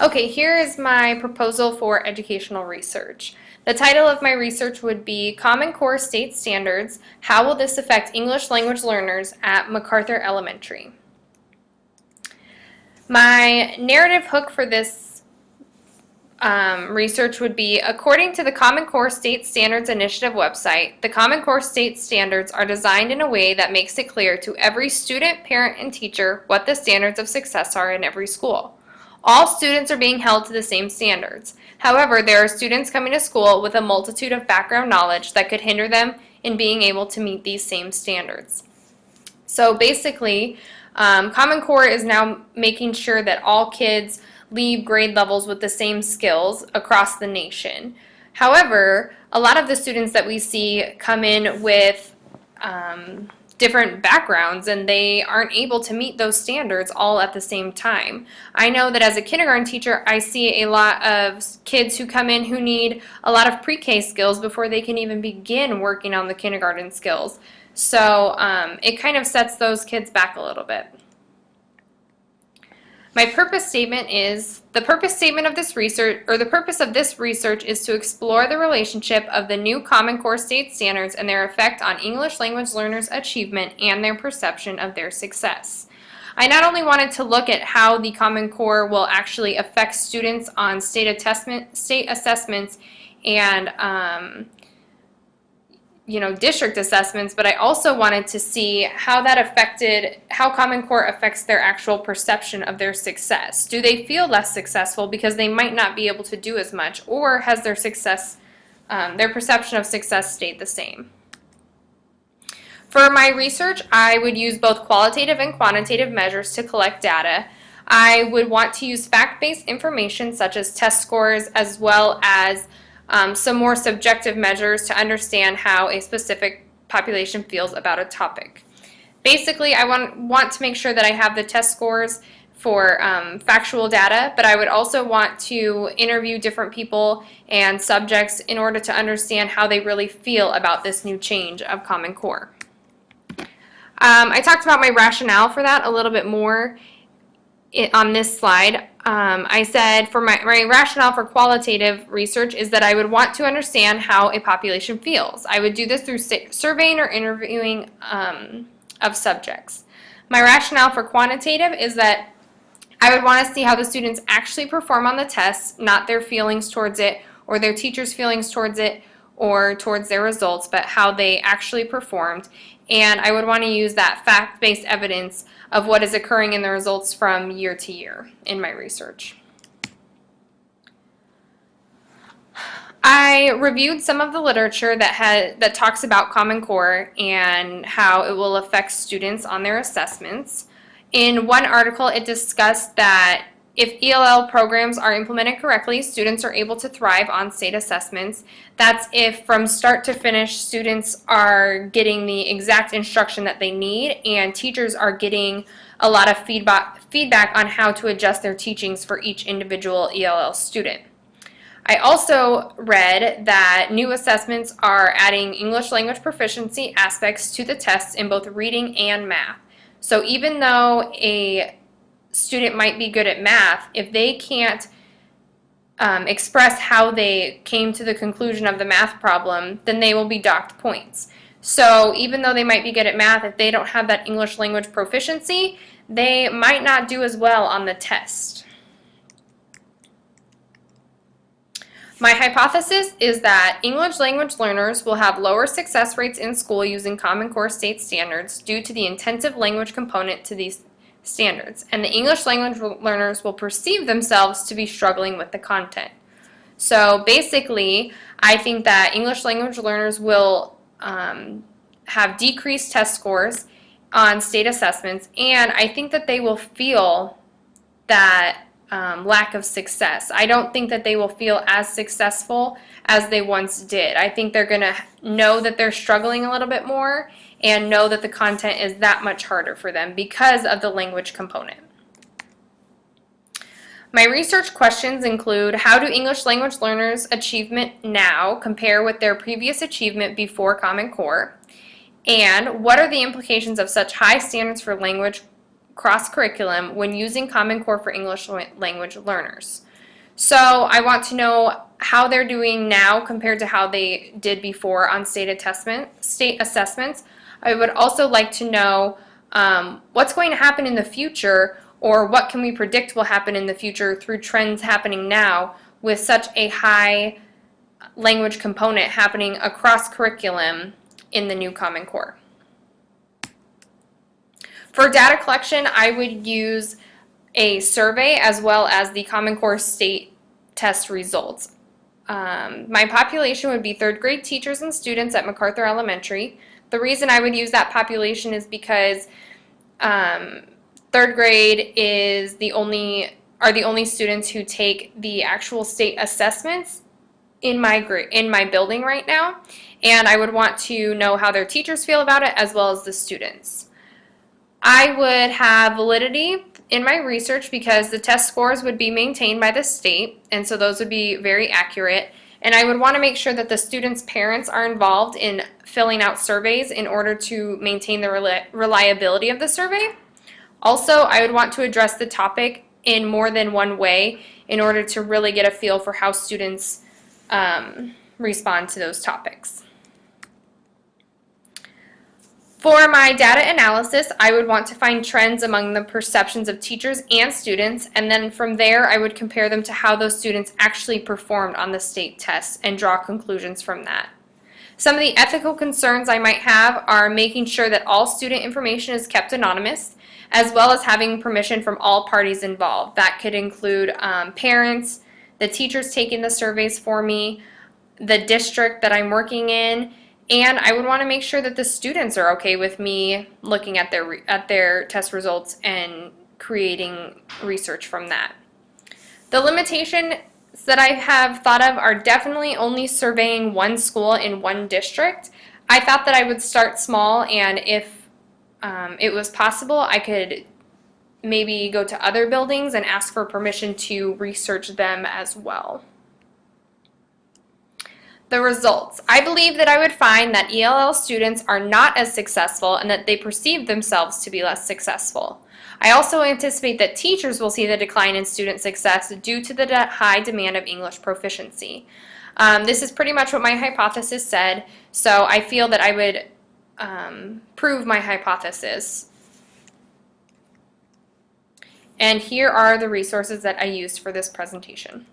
Okay, here is my proposal for educational research. The title of my research would be Common Core State Standards, How Will This Affect English Language Learners at MacArthur Elementary? My narrative hook for this research would be, according to the Common Core State Standards Initiative website, the Common Core State Standards are designed in a way that makes it clear to every student, parent, and teacher what the standards of success are in every school. All students are being held to the same standards. However, there are students coming to school with a multitude of background knowledge that could hinder them in being able to meet these same standards. So basically, Common Core is now making sure that all kids leave grade levels with the same skills across the nation. However, a lot of the students that we see come in with different backgrounds and they aren't able to meet those standards all at the same time. I know that as a kindergarten teacher, I see a lot of kids who come in who need a lot of pre-K skills before they can even begin working on the kindergarten skills. So it kind of sets those kids back a little bit. My purpose statement is, the purpose statement of this research, or the purpose of this research, is to explore the relationship of the new Common Core State Standards and their effect on English language learners' achievement and their perception of their success. I not only wanted to look at how the Common Core will actually affect students on state assessments and district assessments, but I also wanted to see how Common Core affects their actual perception of their success. Do they feel less successful because they might not be able to do as much, or has their perception of success stayed the same? For my research, I would use both qualitative and quantitative measures to collect data. I would want to use fact-based information such as test scores, as well as some more subjective measures to understand how a specific population feels about a topic. Basically, I want to make sure that I have the test scores for factual data, but I would also want to interview different people and subjects in order to understand how they really feel about this new change of Common Core. I talked about my rationale for that a little bit more on this slide. I said for my rationale for qualitative research is that I would want to understand how a population feels. I would do this through surveying or interviewing of subjects. My rationale for quantitative is that I would want to see how the students actually perform on the tests, not their feelings towards it or their teachers' feelings towards it or towards their results, but how they actually performed. And I would want to use that fact-based evidence of what is occurring in the results from year to year in my research. I reviewed some of the literature that talks about Common Core and how it will affect students on their assessments. In one article, it discussed that if ELL programs are implemented correctly, students are able to thrive on state assessments. That's if from start to finish, students are getting the exact instruction that they need and teachers are getting a lot of feedback on how to adjust their teachings for each individual ELL student. I also read that new assessments are adding English language proficiency aspects to the tests in both reading and math. So even though a student might be good at math, if they can't express how they came to the conclusion of the math problem, then they will be docked points. So even though they might be good at math, if they don't have that English language proficiency, they might not do as well on the test. My hypothesis is that English language learners will have lower success rates in school using Common Core State Standards due to the intensive language component to these standards, and the English language learners will perceive themselves to be struggling with the content. So basically, I think that English language learners will have decreased test scores on state assessments, and I think that they will feel that lack of success. I don't think that they will feel as successful as they once did. I think they're going to know that they're struggling a little bit more and know that the content is that much harder for them because of the language component. My research questions include, how do English language learners' achievement now compare with their previous achievement before Common Core? And what are the implications of such high standards for language cross-curriculum when using Common Core for English language learners. So I want to know how they're doing now compared to how they did before on state assessments. I would also like to know what's going to happen in the future, or what can we predict will happen in the future through trends happening now with such a high language component happening across curriculum in the new Common Core. For data collection, I would use a survey as well as the Common Core state test results. My population would be third grade teachers and students at MacArthur Elementary. The reason I would use that population is because third grade are the only students who take the actual state assessments in my building right now, and I would want to know how their teachers feel about it as well as the students. I would have validity in my research because the test scores would be maintained by the state, and so those would be very accurate. And I would want to make sure that the students' parents are involved in filling out surveys in order to maintain the reliability of the survey. Also, I would want to address the topic in more than one way in order to really get a feel for how students respond to those topics. For my data analysis, I would want to find trends among the perceptions of teachers and students, and then from there I would compare them to how those students actually performed on the state tests and draw conclusions from that. Some of the ethical concerns I might have are making sure that all student information is kept anonymous, as well as having permission from all parties involved. That could include parents, the teachers taking the surveys for me, the district that I'm working in, and I would want to make sure that the students are okay with me looking at their test results and creating research from that. The limitations that I have thought of are definitely only surveying one school in one district. I thought that I would start small, and if it was possible, I could maybe go to other buildings and ask for permission to research them as well. The results. I believe that I would find that ELL students are not as successful and that they perceive themselves to be less successful. I also anticipate that teachers will see the decline in student success due to the high demand of English proficiency. This is pretty much what my hypothesis said, so I feel that I would prove my hypothesis. And here are the resources that I used for this presentation.